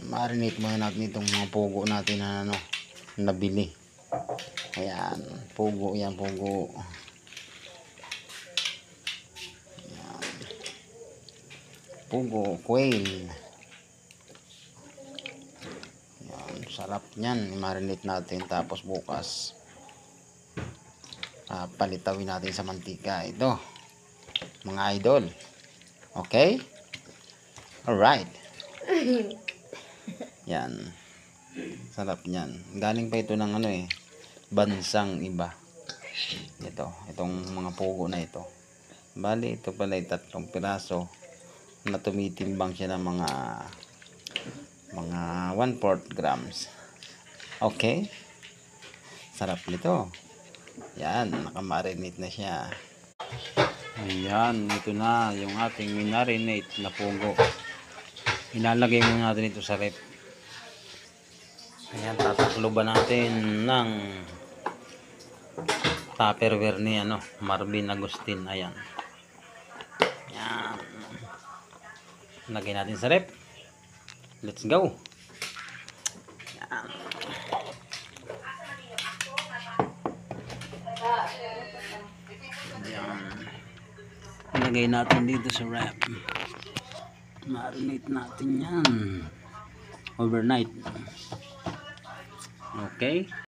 marinate muna natin itong mga pugo natin na nabili. Ayan, pugo yan, pugo. Ayan. Pugo, quail. Ayan, sarap niyan, i-marinate natin. Tapos bukas palitawin natin sa mantika ito, mga idol. Okay? Alright. Yan, sarap niyan. Galing pa ito ng bansang iba. Itong mga pugo na ito. Bali ito pala ay 3 piraso na tumitimbang siya ng mga 1/4 grams. Okay, sarap nito. Yan, nakamarinate na siya. Ayan, ito na yung ating minarinate na pugo. Ilalagay muna natin ito sa rep. Ayan, tatakloban natin ng Tupperware ni Marvin Agustin. Ayan. Ayan. Lagay natin sa rep. Let's go. Ayan. Ayan. Lagay natin dito sa rep. Marinate natin yan overnight. Okay.